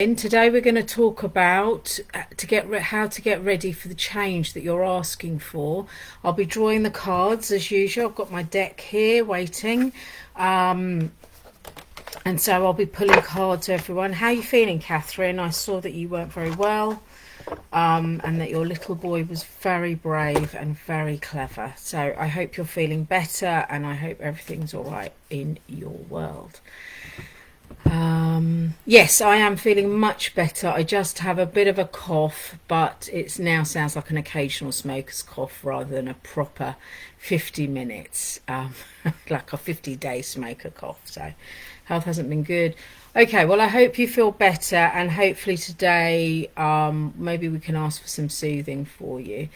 Today we're going to talk about how to get ready for the change that you're asking for. I'll be drawing the cards as usual. I've got my deck here waiting, and so I'll be pulling cards, everyone. How are you feeling, Catherine? I saw that you weren't very well, and that your little boy was very brave and very clever. So I hope you're feeling better, and I hope everything's all right in your world. Yes, I am feeling much better. I just have a bit of a cough, but it now sounds like an occasional smoker's cough rather than a proper 50 minutes, like a 50-day smoker cough. So health hasn't been good. Okay, well, I hope you feel better, and hopefully today maybe we can ask for some soothing for you.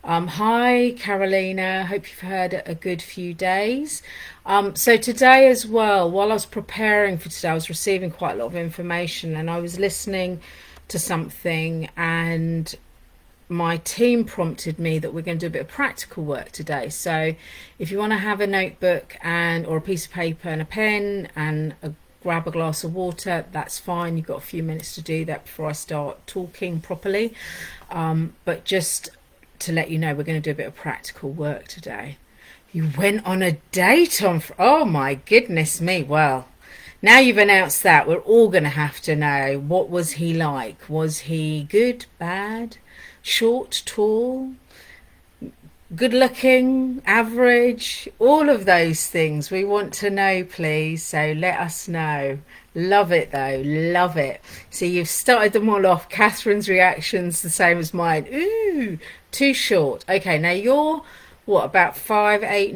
Hi, Carolina. Hope you've had a good few days. So today as well, while I was preparing for today, I was receiving quite a lot of information, and I was listening to something, and my team prompted me that we're going to do a bit of practical work today. So if you want to have a notebook or a piece of paper and a pen and grab a glass of water, that's fine. You've got a few minutes to do that before I start talking properly. But just to let you know, we're going to do a bit of practical work today. You went on a date on... Oh, my goodness me. Well, now you've announced that, we're all going to have to know, what was he like? Was he good, bad, short, tall, good looking, average? All of those things we want to know, please. So let us know. Love it though, love it. See, you've started them all off. Catherine's reaction's the same as mine. Ooh, too short. Okay, now you're what, about 5'8",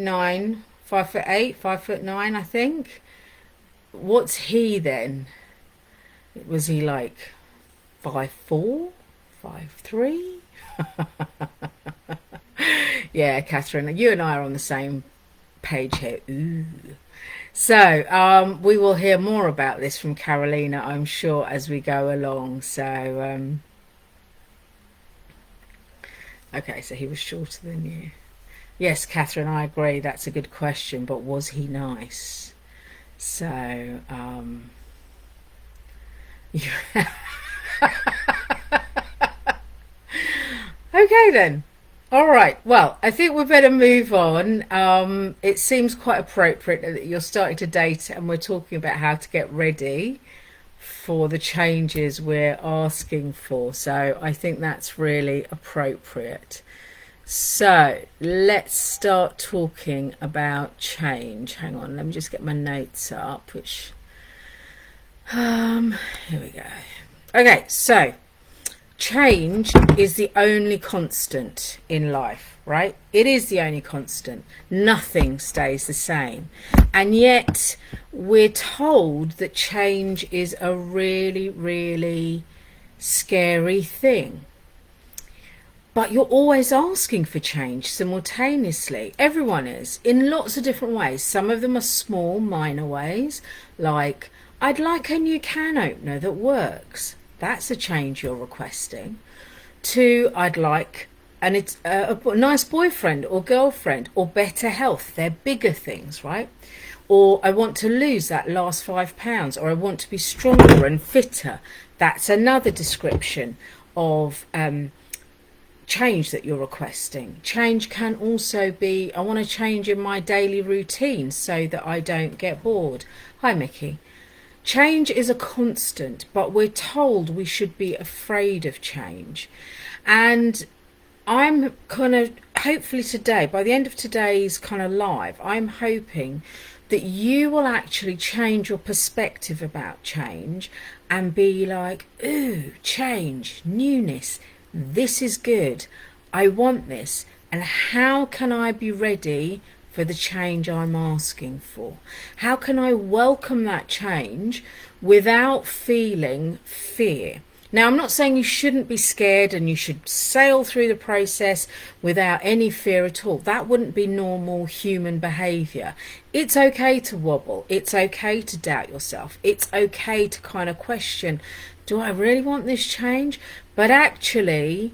5'8", 5'9", I think. What's he then? Was he like 5'4", 5'3"? Yeah, Catherine, you and I are on the same page here. Ooh. So we will hear more about this from Carolina, I'm sure, as we go along. So okay, so he was shorter than you. Yes, Catherine, I agree. That's a good question. But was he nice? So okay then. All right, well, I think we better move on. It seems quite appropriate that you're starting to date and we're talking about how to get ready for the changes we're asking for. So I think that's really appropriate. So let's start talking about change. Hang on, let me just get my notes up, here we go. Okay, so change is the only constant in life, right? It is the only constant. Nothing stays the same. And yet we're told that change is a really, really scary thing. But you're always asking for change simultaneously. Everyone is, in lots of different ways. Some of them are small, minor ways, like, I'd like a new can opener that works. That's a change you're requesting. To, I'd like a nice boyfriend or girlfriend, or better health. They're bigger things, right? Or I want to lose that last 5 pounds, or I want to be stronger and fitter. That's another description of change that you're requesting. Change can also be, I want to change in my daily routine so that I don't get bored. Hi, Mickey. Change is a constant, but we're told we should be afraid of change. And I'm kind of, hopefully today, by the end of today's kind of live, I'm hoping that you will actually change your perspective about change and be like, ooh, change, newness, this is good, I want this, and how can I be ready for the change I'm asking for? How can I welcome that change without feeling fear? Now, I'm not saying you shouldn't be scared and you should sail through the process without any fear at all. That wouldn't be normal human behavior. It's okay to wobble. It's okay to doubt yourself. It's okay to kind of question, do I really want this change? But actually,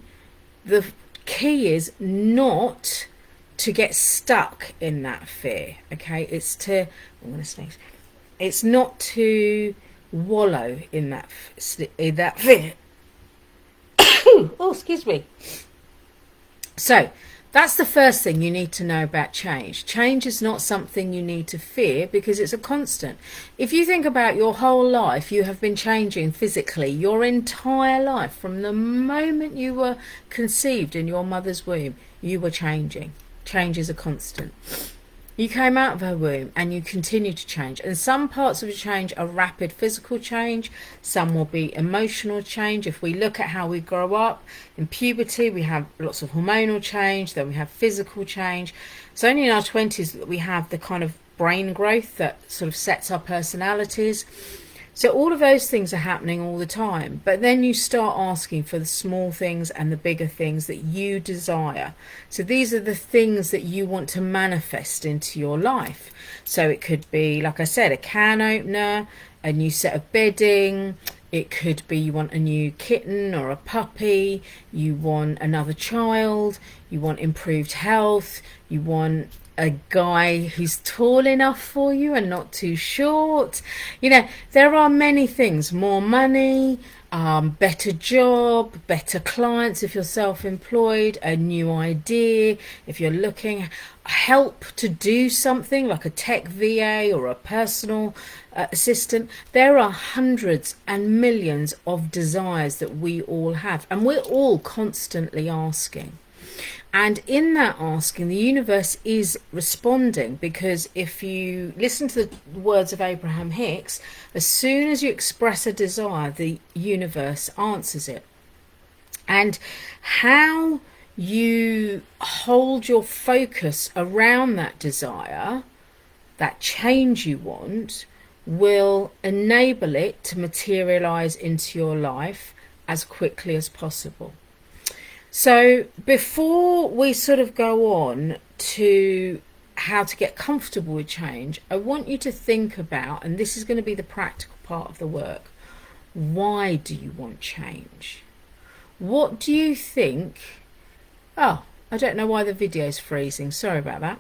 the key is not to get stuck in that fear, okay? I'm going to sneeze. It's not to wallow in that fear. Oh, excuse me. So that's the first thing you need to know about change. Change is not something you need to fear because it's a constant. If you think about your whole life, you have been changing physically your entire life. From the moment you were conceived in your mother's womb, you were changing. Change is a constant. You came out of her womb and you continue to change. And some parts of the change are rapid physical change. Some will be emotional change. If we look at how we grow up, in puberty, we have lots of hormonal change. Then we have physical change. It's only in our 20s that we have the kind of brain growth that sort of sets our personalities. So all of those things are happening all the time. But then you start asking for the small things and the bigger things that you desire. So these are the things that you want to manifest into your life. So it could be, like I said, a can opener, a new set of bedding. It could be you want a new kitten or a puppy. You want another child. You want improved health. You want a guy who's tall enough for you and not too short. You know, there are many things. More money, better job, better clients if you're self-employed, a new idea if you're looking, help to do something like a tech VA or a personal assistant. There are hundreds and millions of desires that we all have, and we're all constantly asking. And in that asking, the universe is responding, because if you listen to the words of Abraham Hicks, as soon as you express a desire, the universe answers it. And how you hold your focus around that desire, that change you want, will enable it to materialize into your life as quickly as possible. So before we sort of go on to how to get comfortable with change, I want you to think about, and this is going to be the practical part of the work, why do you want change? What do you think? Oh, I don't know why the video's freezing. Sorry about that.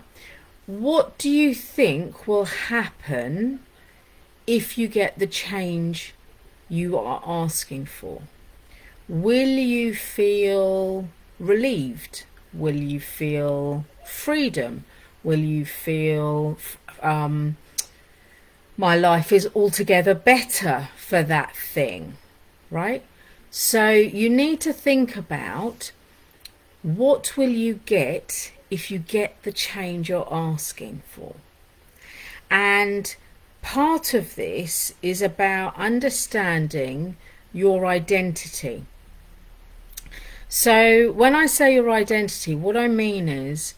What do you think will happen if you get the change you are asking for? Will you feel relieved? Will you feel freedom? Will you feel my life is altogether better for that thing, right? So you need to think about, what will you get if you get the change you're asking for? And part of this is about understanding your identity. So when I say your identity, what I mean is,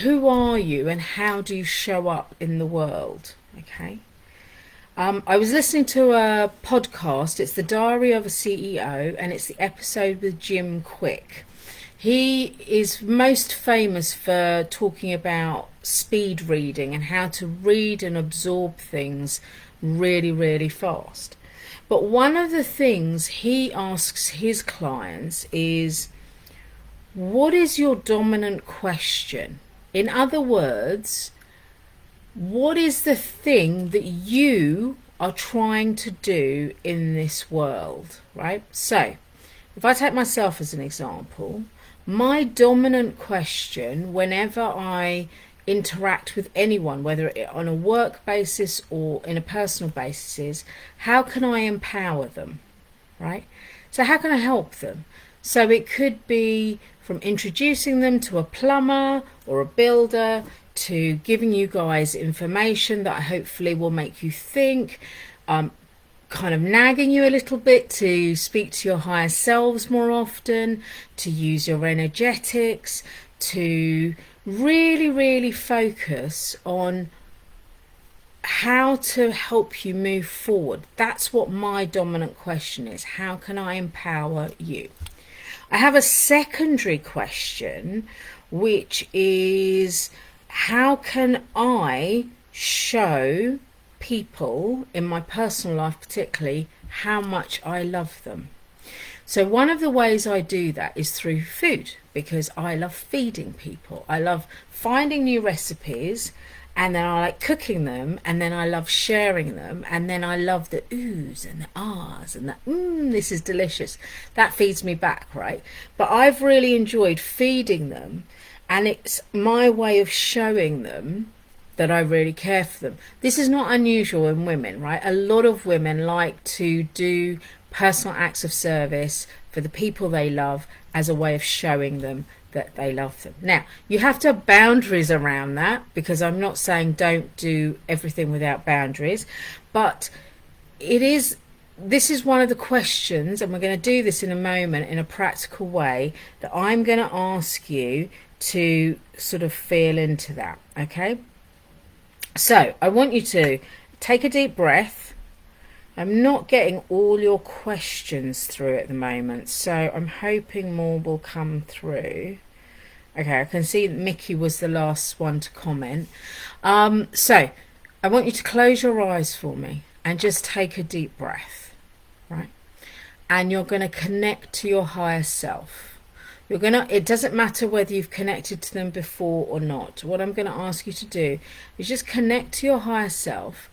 who are you and how do you show up in the world? Okay. I was listening to a podcast. It's the Diary of a CEO, and it's the episode with Jim Quick. He is most famous for talking about speed reading and how to read and absorb things really, really fast. But one of the things he asks his clients is, what is your dominant question? In other words, what is the thing that you are trying to do in this world, right? So, if I take myself as an example, my dominant question whenever I interact with anyone, whether on a work basis or in a personal basis, is, how can I empower them, right? So how can I help them? So it could be from introducing them to a plumber or a builder, to giving you guys information that hopefully will make you think, kind of nagging you a little bit to speak to your higher selves more often, to use your energetics, to really, really focus on how to help you move forward. That's what my dominant question is. How can I empower you? I have a secondary question, which is, how can I show people in my personal life particularly how much I love them? So one of the ways I do that is through food, because I love feeding people. I love finding new recipes and then I like cooking them, and then I love sharing them, and then I love the oohs and the ahs and the this is delicious. That feeds me back, right? But I've really enjoyed feeding them, and it's my way of showing them that I really care for them. This is not unusual in women, right? A lot of women like to do personal acts of service for the people they love as a way of showing them that they love them. Now, you have to have boundaries around that, because I'm not saying don't do everything without boundaries, but this is one of the questions, and we're going to do this in a moment in a practical way, that I'm going to ask you to sort of feel into that, okay? So I want you to take a deep breath. I'm not getting all your questions through at the moment, so I'm hoping more will come through. Okay, I can see that Mickey was the last one to comment. So I want you to close your eyes for me and just take a deep breath, right? And you're going to connect to your higher self. It doesn't matter whether you've connected to them before or not. What I'm going to ask you to do is just connect to your higher self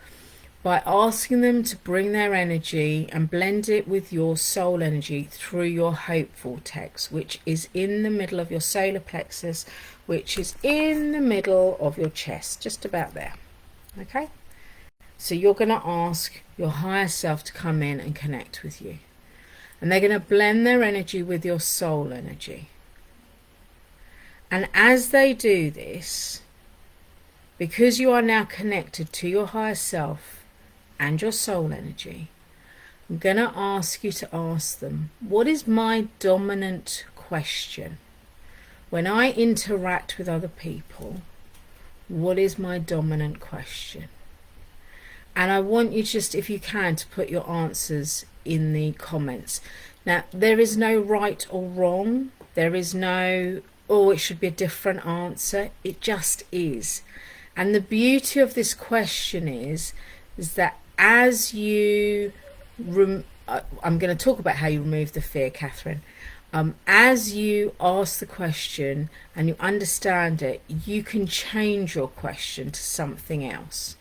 by asking them to bring their energy and blend it with your soul energy through your hope vortex, which is in the middle of your solar plexus, which is in the middle of your chest, just about there. Okay? So you're going to ask your higher self to come in and connect with you. And they're going to blend their energy with your soul energy. And as they do this, because you are now connected to your higher self and your soul energy, I'm going to ask you to ask them, what is my dominant question? When I interact with other people, what is my dominant question? And I want you just, if you can, to put your answers in the comments. Now, there is no right or wrong. There is no, oh, it should be a different answer. It just is. And the beauty of this question is that as you, I'm going to talk about how you remove the fear, Catherine. As you ask the question and you understand it, you can change your question to something else.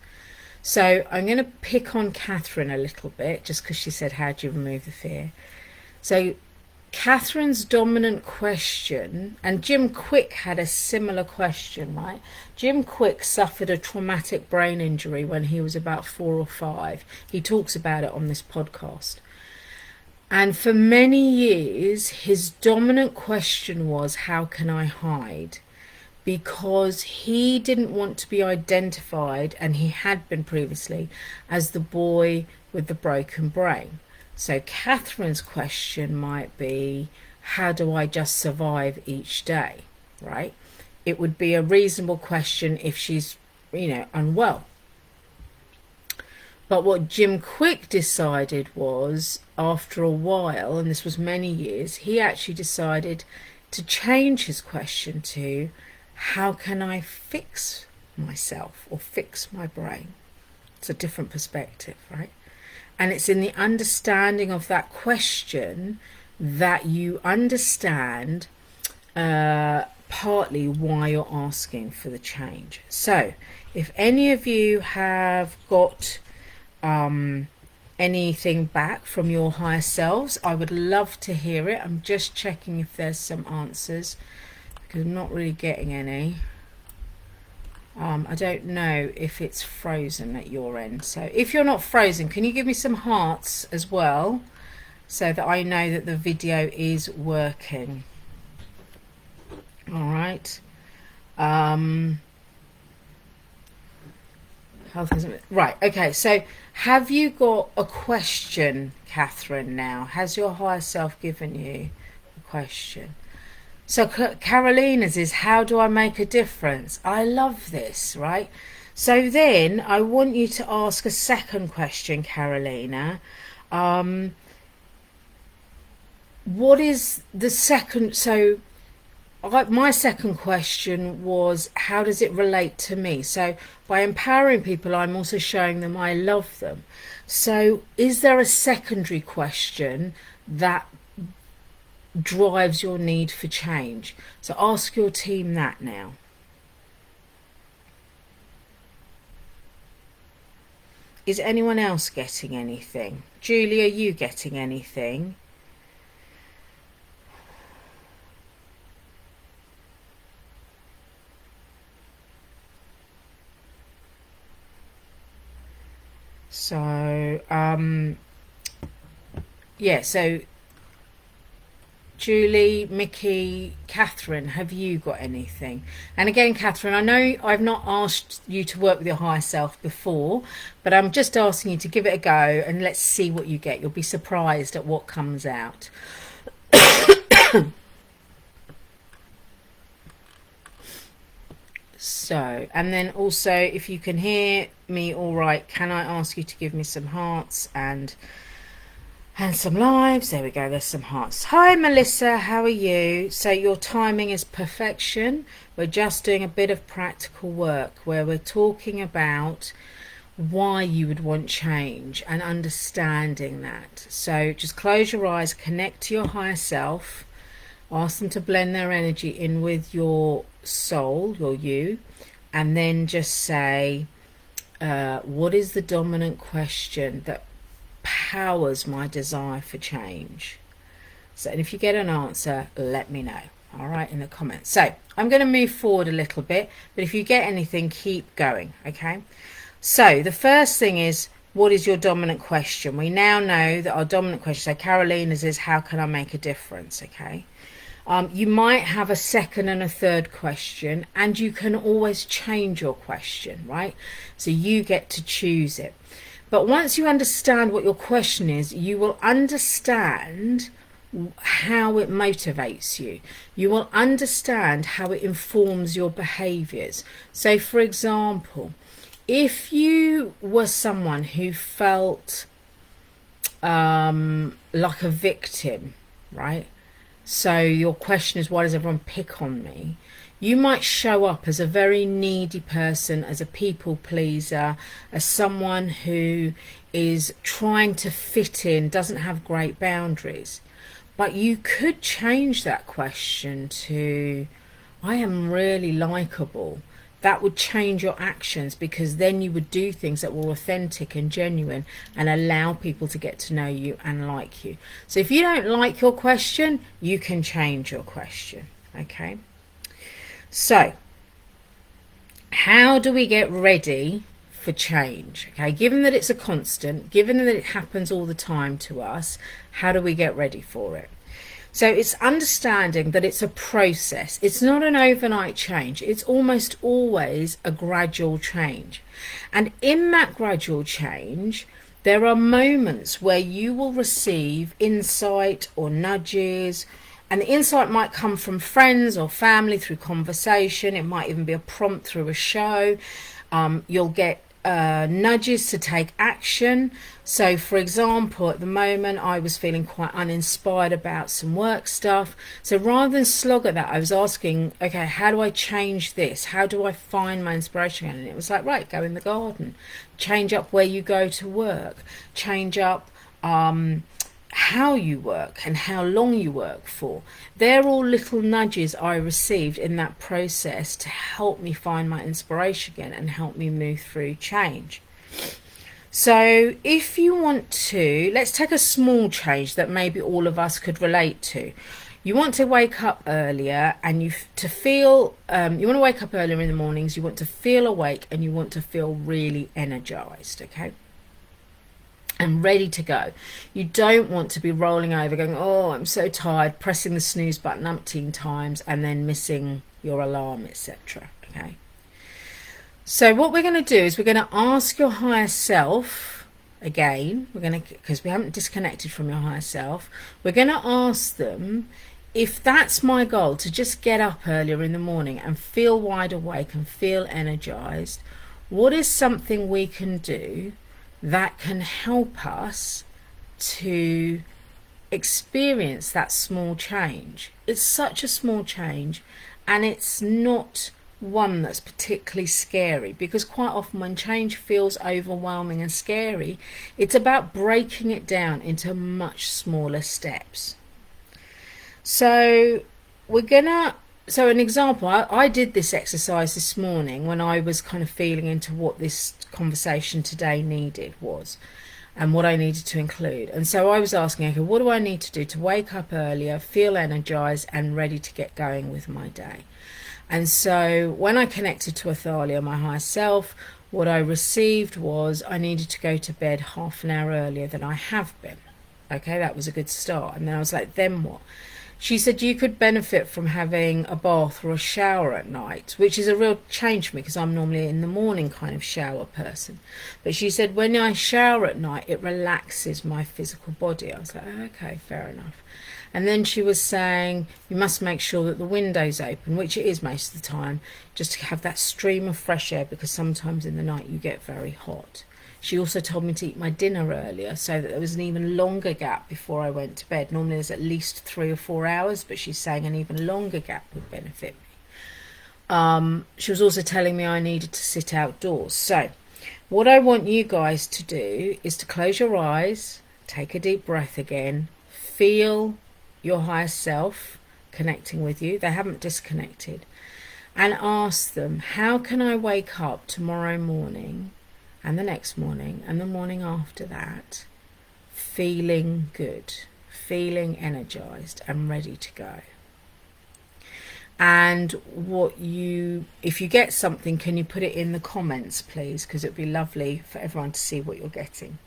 So I'm going to pick on Catherine a little bit, just because she said, how do you remove the fear? So Catherine's dominant question, and Jim Quick had a similar question, right? Jim Quick suffered a traumatic brain injury when he was about 4 or 5. He talks about it on this podcast. And for many years, his dominant question was, how can I hide? Because he didn't want to be identified, and he had been previously, as the boy with the broken brain. So Catherine's question might be, how do I just survive each day, right? It would be a reasonable question if she's, unwell. But what Jim Quick decided was, after a while, and this was many years, he actually decided to change his question to, how can I fix myself or fix my brain? It's a different perspective, right? And it's in the understanding of that question that you understand partly why you're asking for the change. So if any of you have got anything back from your higher selves, I would love to hear it. I'm just checking if there's some answers, because I'm not really getting any. I don't know if it's frozen at your end. So if you're not frozen, can you give me some hearts as well, so that I know that the video is working? All right. Right, okay, so have you got a question, Catherine, now? Has your higher self given you a question? So Carolina's is, how do I make a difference? I love this, right? So then I want you to ask a second question, Carolina. What is the second? So my second question was, how does it relate to me? So by empowering people, I'm also showing them I love them. So is there a secondary question that drives your need for change? So ask your team that now. Is anyone else getting anything? Julie, are you getting anything? So, yeah, so Julie, Mickey, Catherine, have you got anything? And again, Catherine, I know I've not asked you to work with your higher self before, but I'm just asking you to give it a go and let's see what you get. You'll be surprised at what comes out. So, and then also, if you can hear me all right, can I ask you to give me some hearts and some lives? There we go, there's some hearts. Hi Melissa, how are you? So your timing is perfection. We're just doing a bit of practical work where we're talking about why you would want change and understanding that. So just close your eyes, connect to your higher self, ask them to blend their energy in with your soul, your you, and then just say, what is the dominant question that powers my desire for change? So, and if you get an answer, let me know, all right, in the comments. So I'm going to move forward a little bit, but if you get anything, keep going, okay? So the first thing is, what is your dominant question? We now know that our dominant question, so Carolina's is, how can I make a difference, okay? You might have a second and a third question, and you can always change your question, right? So you get to choose it. But once you understand what your question is, you will understand how it motivates you. You will understand how it informs your behaviors. So, for example, if you were someone who felt like a victim, right? So your question is, why does everyone pick on me? You might show up as a very needy person, as a people pleaser, as someone who is trying to fit in, doesn't have great boundaries. But you could change that question to, I am really likable. That would change your actions, because then you would do things that were authentic and genuine and allow people to get to know you and like you. So if you don't like your question, you can change your question, okay? So how do we get ready for change? Okay, given that it's a constant, given that it happens all the time to us, how do we get ready for it? So it's understanding that it's a process. It's not an overnight change. It's almost always a gradual change. And in that gradual change, there are moments where you will receive insight or nudges. And the insight might come from friends or family through conversation. It might even be a prompt through a show. You'll get nudges to take action. So for example, at the moment I was feeling quite uninspired about some work stuff, so rather than slog at that, I was asking, okay, how do I change this? How do I find my inspiration again? And it was like, right, go in the garden, change up where you go to work, change up how you work and how long you work for. They're all little nudges I received in that process to help me find my inspiration again and help me move through change. So if you want to, let's take a small change that maybe all of us could relate to. You want to wake up earlier and you want to wake up earlier in the mornings, you want to feel awake and you want to feel really energized, okay? And ready to go. You don't want to be rolling over going, oh, I'm so tired, pressing the snooze button umpteen times and then missing your alarm, etc. Okay. So what we're going to do is we're going to ask your higher self again. Because we haven't disconnected from your higher self, we're going to ask them, if that's my goal, to just get up earlier in the morning and feel wide awake and feel energized, what is something we can do that can help us to experience that small change? It's such a small change, and it's not one that's particularly scary, because quite often when change feels overwhelming and scary, it's about breaking it down into much smaller steps. So an example, I did this exercise this morning when I was kind of feeling into what this conversation today needed was, and what I needed to include. And so I was asking, okay, what do I need to do to wake up earlier, feel energized and ready to get going with my day? And so when I connected to Athalia, my higher self, what I received was I needed to go to bed half an hour earlier than I have been. Okay, that was a good start. And then I was like, then what? She said you could benefit from having a bath or a shower at night, which is a real change for me because I'm normally in the morning kind of shower person. But she said when I shower at night, it relaxes my physical body. I was like, oh, okay, fair enough. And then she was saying you must make sure that the window's open, which it is most of the time, just to have that stream of fresh air because sometimes in the night you get very hot. She also told me to eat my dinner earlier so that there was an even longer gap before I went to bed. Normally there's at least 3 or 4 hours, but she's saying an even longer gap would benefit me. She was also telling me I needed to sit outdoors. So what I want you guys to do is to close your eyes, take a deep breath again, feel your higher self connecting with you. They haven't disconnected. And ask them, how can I wake up tomorrow morning and the next morning and the morning after that feeling good, feeling energized and ready to go? And if you get something, can you put it in the comments please, because it'd be lovely for everyone to see what you're getting.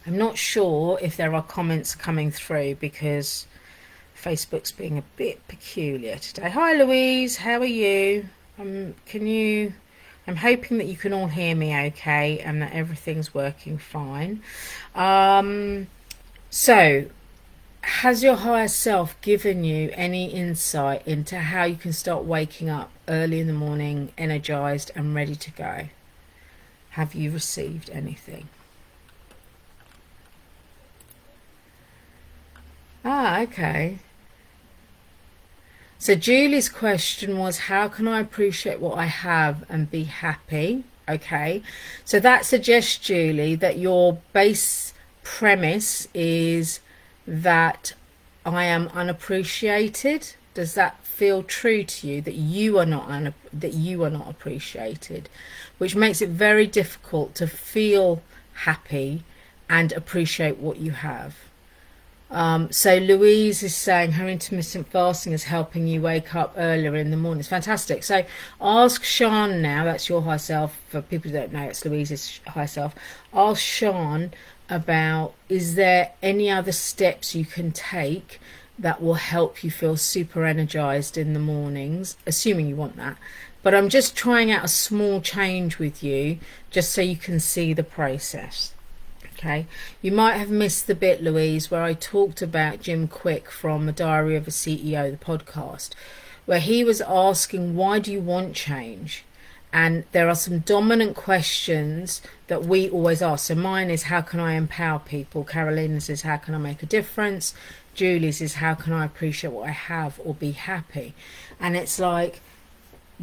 I'm not sure if there are comments coming through because Facebook's being a bit peculiar today. Hi Louise, how are you? I'm hoping that you can all hear me okay and that everything's working fine. So has your higher self given you any insight into how you can start waking up early in the morning, energized and ready to go? Have you received anything? Okay. So Julie's question was, how can I appreciate what I have and be happy? Okay. So that suggests, Julie, that your base premise is that I am unappreciated. Does that feel true to you, that you are not appreciated, which makes it very difficult to feel happy and appreciate what you have? So Louise is saying her intermittent fasting is helping you wake up earlier in the morning. It's fantastic. So ask Sean now, that's your high self. For people who don't know, it's Louise's high self. Ask Sean about, is there any other steps you can take that will help you feel super energized in the mornings, assuming you want that. But I'm just trying out a small change with you just so you can see the process. Okay, you might have missed the bit, Louise, where I talked about Jim Quick from The Diary of a CEO, the podcast, where he was asking, why do you want change? And there are some dominant questions that we always ask. So mine is, how can I empower people? Carolina's is, how can I make a difference? Julie's is, how can I appreciate what I have or be happy? And it's like,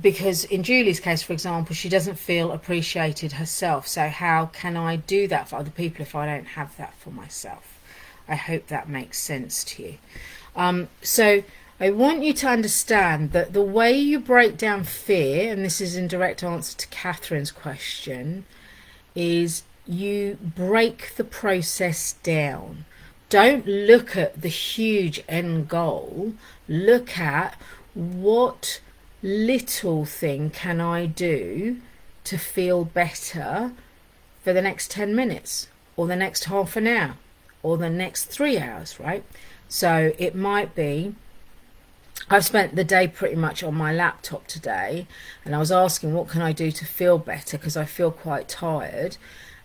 because in Julie's case, for example, she doesn't feel appreciated herself. So how can I do that for other people if I don't have that for myself? I hope that makes sense to you. So I want you to understand that the way you break down fear, and this is in direct answer to Catherine's question, is you break the process down. Don't look at the huge end goal. Look at what little thing can I do to feel better for the next 10 minutes or the next half an hour or the next 3 hours, right? So it might be, I've spent the day pretty much on my laptop today, and I was asking what can I do to feel better because I feel quite tired,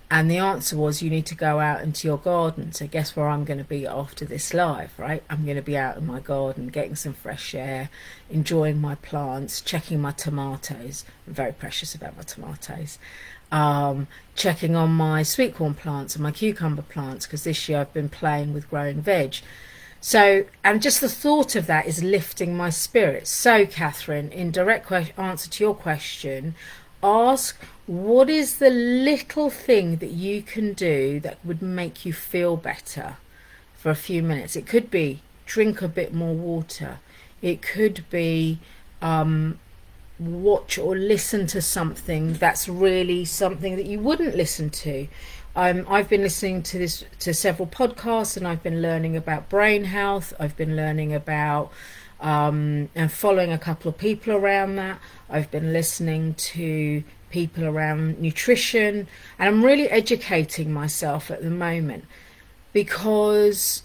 and the answer was you need to go out into your garden. So guess where I'm going to be after this live, right? I'm going to be out in my garden, getting some fresh air, enjoying my plants, checking my tomatoes. I'm very precious about my tomatoes. Checking on my sweet corn plants and my cucumber plants, because this year I've been playing with growing veg. So, and just the thought of that is lifting my spirits. So Catherine, in direct answer to your question, ask, what is the little thing that you can do that would make you feel better? for a few minutes. It could be drink a bit more water. It could be watch or listen to something that's really something that you wouldn't listen to. I've been listening to several podcasts, and I've been learning about brain health. I've been learning about and following a couple of people around that. I've been listening to people around nutrition, and I'm really educating myself at the moment because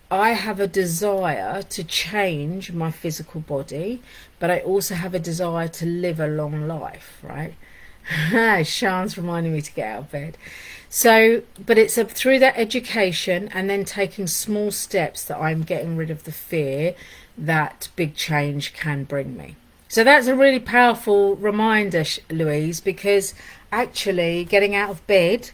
I have a desire to change my physical body, but I also have a desire to live a long life, right? Sean's reminding me to get out of bed. So, but it's through that education and then taking small steps that I'm getting rid of the fear that big change can bring me. So that's a really powerful reminder, Louise, because actually getting out of bed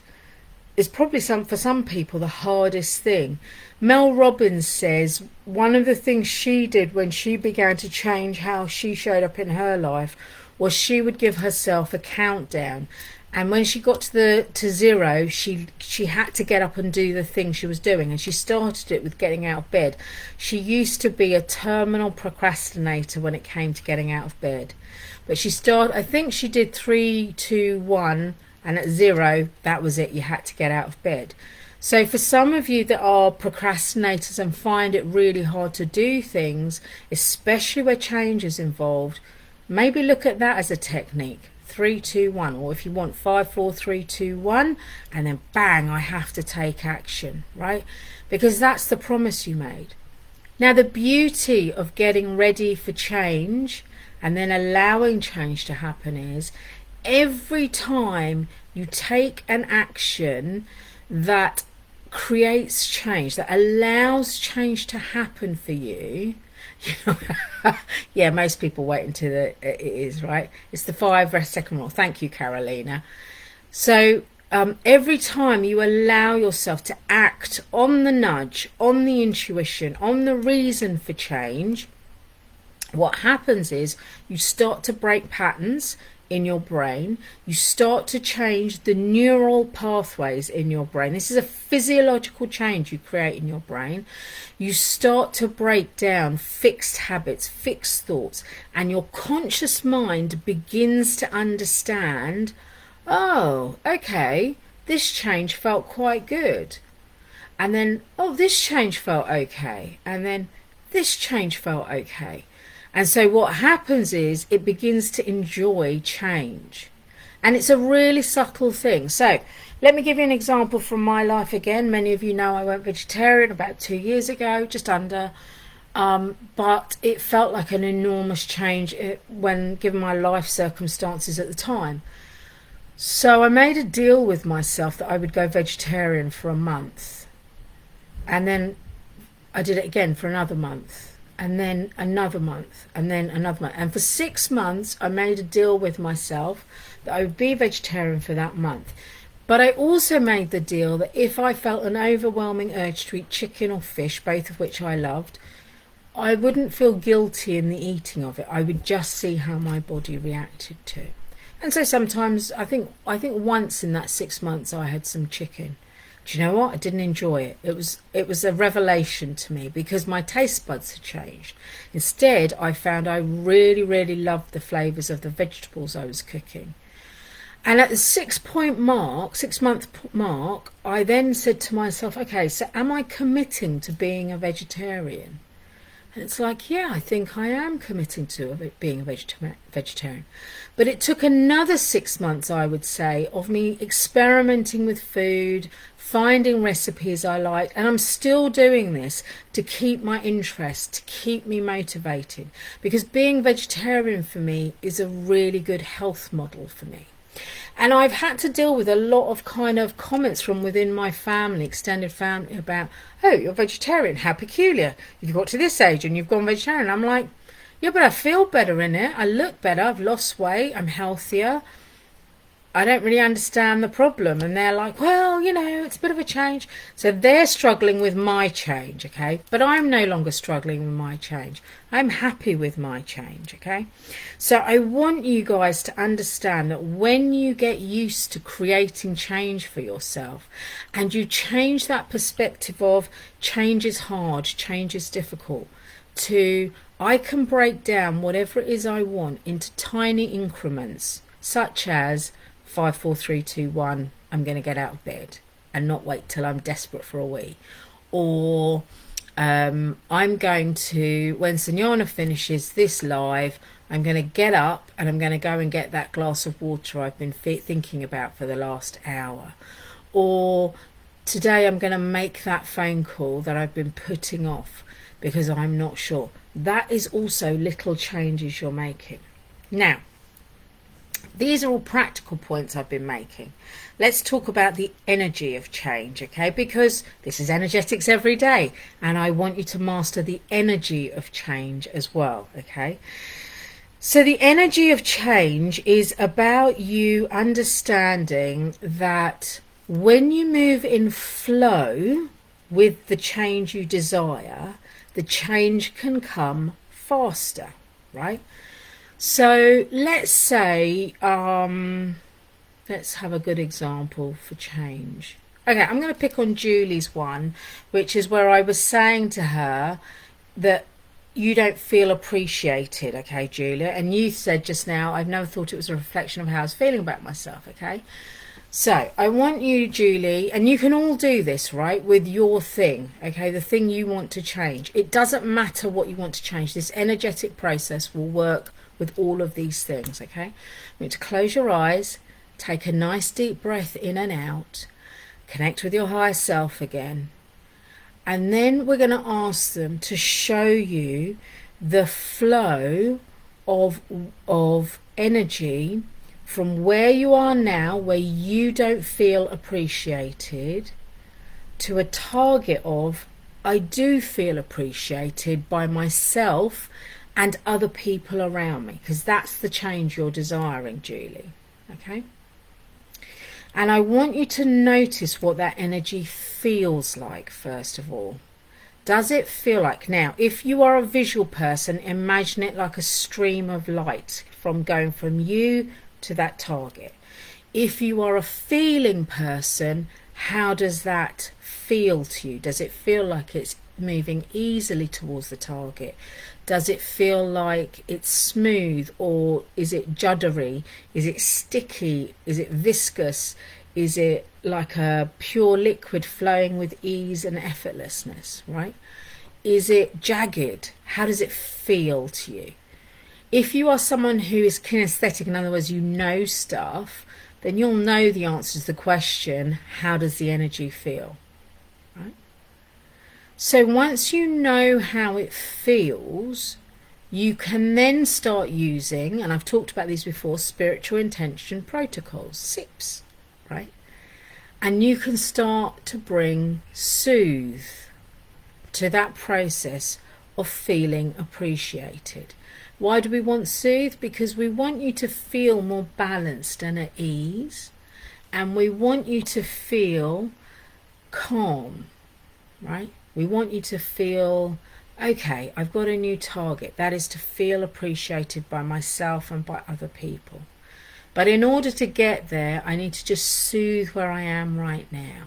is probably for some people the hardest thing. Mel Robbins says one of the things she did when she began to change how she showed up in her life was she would give herself a countdown, and when she got to zero, she had to get up and do the thing she was doing, and she started it with getting out of bed. She used to be a terminal procrastinator when it came to getting out of bed, but I think she did 3, 2, 1, and at 0, that was it. You had to get out of bed. So for some of you that are procrastinators and find it really hard to do things, especially where change is involved, maybe look at that as a technique. 3, 2, 1, or if you want 5, 4, 3, 2, 1, and then bang, I have to take action, right? Because that's the promise you made. Now, the beauty of getting ready for change and then allowing change to happen is every time you take an action that creates change, that allows change to happen for you, yeah, most people wait until it is, right? It's the 5-second rule. Thank you, Carolina. So every time you allow yourself to act on the nudge, on the intuition, on the reason for change, what happens is you start to break patterns in your brain. You start to change the neural pathways in your brain. This is a physiological change you create in your brain. You start to break down fixed habits, fixed thoughts, and your conscious mind begins to understand, oh, okay, this change felt quite good. And then, oh, this change felt okay. And then this change felt okay. And so what happens is it begins to enjoy change. And it's a really subtle thing. So let me give you an example from my life again. Many of you know I went vegetarian about 2 years ago, just under. But it felt like an enormous change when given my life circumstances at the time. So I made a deal with myself that I would go vegetarian for a month. And then I did it again for another month. And then another month, and then another month. And for 6 months, I made a deal with myself that I would be vegetarian for that month. But I also made the deal that if I felt an overwhelming urge to eat chicken or fish, both of which I loved, I wouldn't feel guilty in the eating of it. I would just see how my body reacted to it. And so sometimes, I think once in that 6 months, I had some chicken. Do you know what? I didn't enjoy it. It was a revelation to me because my taste buds had changed. Instead, I found I really, really loved the flavours of the vegetables I was cooking. And at the 6-month mark, I then said to myself, okay, so am I committing to being a vegetarian? And it's like, yeah, I think I am committing to being a vegetarian. But it took another 6 months, I would say, of me experimenting with food, finding recipes I liked, and I'm still doing this to keep my interest, to keep me motivated, because being vegetarian for me is a really good health model for me. And I've had to deal with a lot of kind of comments from within my family, extended family, about, oh, you're vegetarian, how peculiar. You've got to this age and you've gone vegetarian. I'm like, yeah, but I feel better in it. I look better. I've lost weight. I'm healthier. I don't really understand the problem. And they're like, well, you know, it's a bit of a change. So they're struggling with my change, okay? But I'm no longer struggling with my change. I'm happy with my change, okay? So I want you guys to understand that when you get used to creating change for yourself and you change that perspective of change is hard, change is difficult, to I can break down whatever it is I want into tiny increments, such as 5, 4, 3, 2, 1, I'm going to get out of bed and not wait till I'm desperate for a wee. Or I'm going to, when Sanjana finishes this live, I'm going to get up and I'm going to go and get that glass of water I've been thinking about for the last hour. Or today I'm going to make that phone call that I've been putting off because I'm not sure. That is also little changes you're making. Now, these are all practical points I've been making. Let's talk about the energy of change, okay? Because this is energetics every day, and I want you to master the energy of change as well, okay? So the energy of change is about you understanding that when you move in flow with the change you desire, the change can come faster, right? So let's say, let's have a good example for change. Okay, I'm going to pick on Julie's one, which is where I was saying to her that you don't feel appreciated, okay, Julia? And you said just now, I've never thought it was a reflection of how I was feeling about myself, okay? So I want you, Julie, and you can all do this, right, with your thing, okay, the thing you want to change. It doesn't matter what you want to change. This energetic process will work with all of these things, okay? You want to close your eyes, take a nice deep breath in and out, connect with your higher self again, and then we're going to ask them to show you the flow of energy from where you are now, where you don't feel appreciated, to a target of I do feel appreciated by myself and other people around me, because that's the change you're desiring, Julie, okay? And I want you to notice what that energy feels like, first of all. Does it feel like, now, if you are a visual person, imagine it like a stream of light from going from you to that target. If you are a feeling person, how does that feel to you? Does it feel like it's moving easily towards the target? Does it feel like it's smooth, or is it juddery? Is it sticky? Is it viscous? Is it like a pure liquid flowing with ease and effortlessness, right? Is it jagged? How does it feel to you? If you are someone who is kinesthetic, in other words, you know stuff, then you'll know the answer to the question, how does the energy feel? Right? So once you know how it feels, you can then start using, and I've talked about these before, spiritual intention protocols, SIPs, right? And you can start to bring soothe to that process of feeling appreciated. Why do we want soothe? Because we want you to feel more balanced and at ease, and we want you to feel calm, right? We want you to feel, okay, I've got a new target. That is to feel appreciated by myself and by other people. But in order to get there, I need to just soothe where I am right now.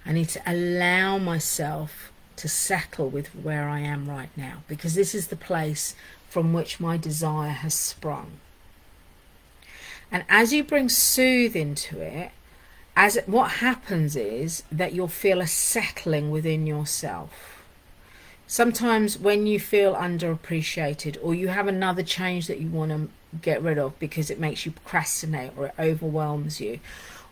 I need to allow myself to settle with where I am right now, because this is the place from which my desire has sprung. And as you bring soothe into it, what happens is that you'll feel a settling within yourself. Sometimes when you feel underappreciated, or you have another change that you want to get rid of because it makes you procrastinate, or it overwhelms you,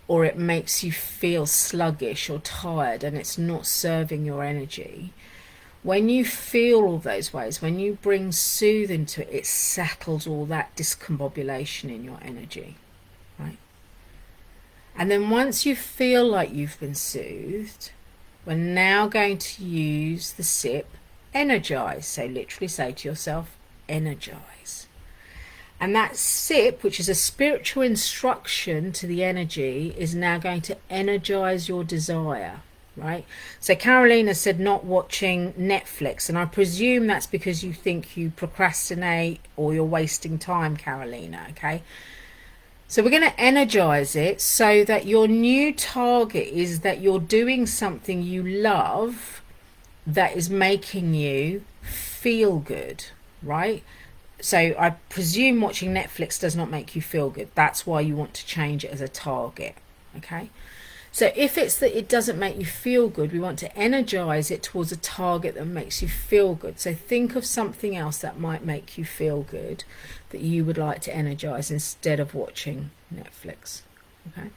or it makes you feel sluggish or tired and it's not serving your energy, when you feel all those ways, when you bring soothe into it, it settles all that discombobulation in your energy, right? And then once you feel like you've been soothed, we're now going to use the SIP, energize. So literally say to yourself, energize. And that sip, which is a spiritual instruction to the energy, is now going to energize your desire, right? So Carolina said not watching Netflix, and I presume that's because you think you procrastinate or you're wasting time, Carolina, okay? So we're going to energize it so that your new target is that you're doing something you love that is making you feel good, right? So I presume watching Netflix does not make you feel good. That's why you want to change it as a target, okay? So if it's that it doesn't make you feel good, we want to energize it towards a target that makes you feel good. So think of something else that might make you feel good that you would like to energize instead of watching Netflix, okay?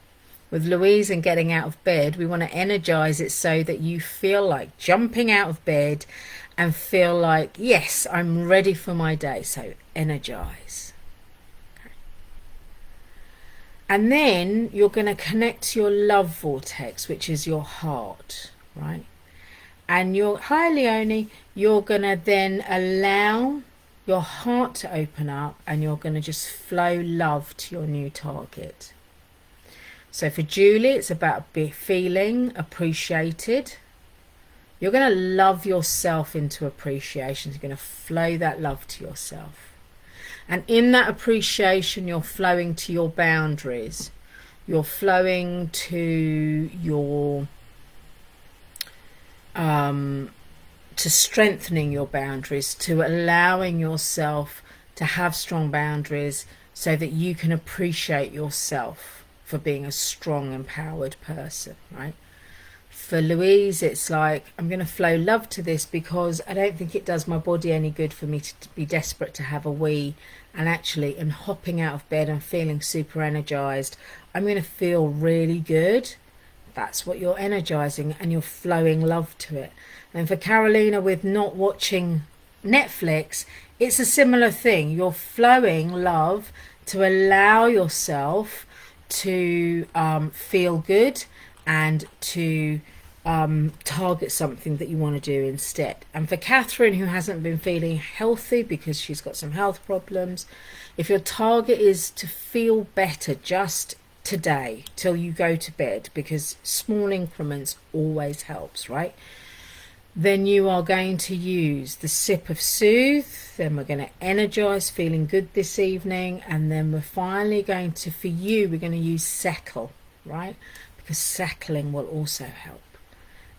With Louise and getting out of bed, we want to energize it so that you feel like jumping out of bed and feel like, yes, I'm ready for my day. So energize. Okay. And then you're going to connect to your love vortex, which is your heart, right? And hi Leonie, you're going to then allow your heart to open up, and you're going to just flow love to your new target. So for Julie, it's about feeling appreciated. You're going to love yourself into appreciation. You're going to flow that love to yourself. And in that appreciation, you're flowing to your boundaries. You're flowing to your, to strengthening your boundaries, to allowing yourself to have strong boundaries so that you can appreciate yourself for being a strong, empowered person, right? For Louise, it's like, I'm going to flow love to this because I don't think it does my body any good for me to be desperate to have a wee, and actually, and hopping out of bed and feeling super energized, I'm going to feel really good. That's what you're energizing, and you're flowing love to it. And for Carolina, with not watching Netflix, it's a similar thing. You're flowing love to allow yourself to feel good and to target something that you want to do instead. And for Catherine, who hasn't been feeling healthy because she's got some health problems, if your target is to feel better just today till you go to bed, because small increments always helps, right? Then you are going to use the sip of Soothe, then we're going to energize, feeling good this evening, and then we're finally going to, for you, we're going to use Settle, right? Because settling will also help.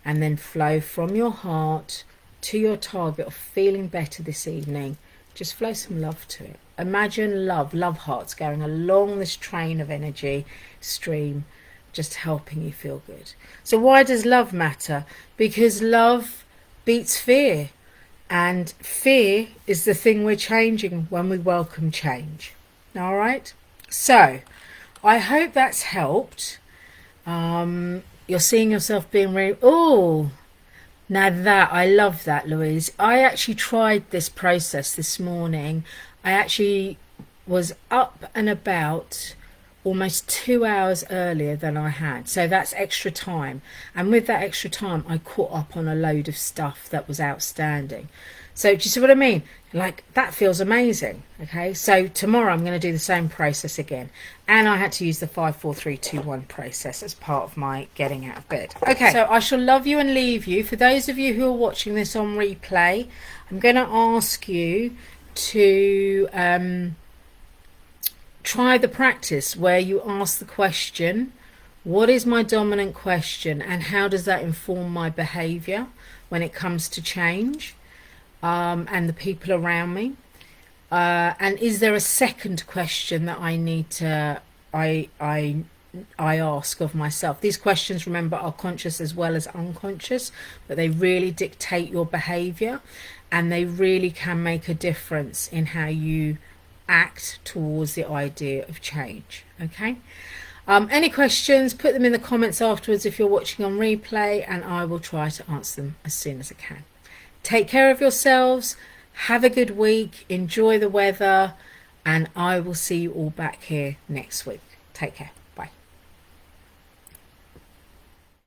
And then flow from your heart to your target of feeling better this evening. Just flow some love to it. Imagine love hearts going along this train of energy stream, just helping you feel good. So why does love matter? Because love beats fear, and fear is the thing we're changing when we welcome change. All right, so I hope that's helped. You're seeing yourself being very, oh, now that, I love that, Louise. I actually tried this process this morning. I actually was up and about almost 2 hours earlier than I had. So that's extra time. And with that extra time, I caught up on a load of stuff that was outstanding. So do you see what I mean? Like, that feels amazing. Okay, so tomorrow I'm going to do the same process again. And I had to use the 5, 4, 3, 2, 1 process as part of my getting out of bed. Okay, so I shall love you and leave you. For those of you who are watching this on replay, I'm going to ask you to try the practice where you ask the question, what is my dominant question, and how does that inform my behavior when it comes to change and the people around me? And is there a second question that I need to I ask of myself? These questions, remember, are conscious as well as unconscious, but they really dictate your behavior, and they really can make a difference in how you act towards the idea of change. Okay, any questions, put them in the comments afterwards if you're watching on replay, and I will try to answer them as soon as I can. Take care of yourselves, have a good week, enjoy the weather, and I will see you all back here next week. Take care.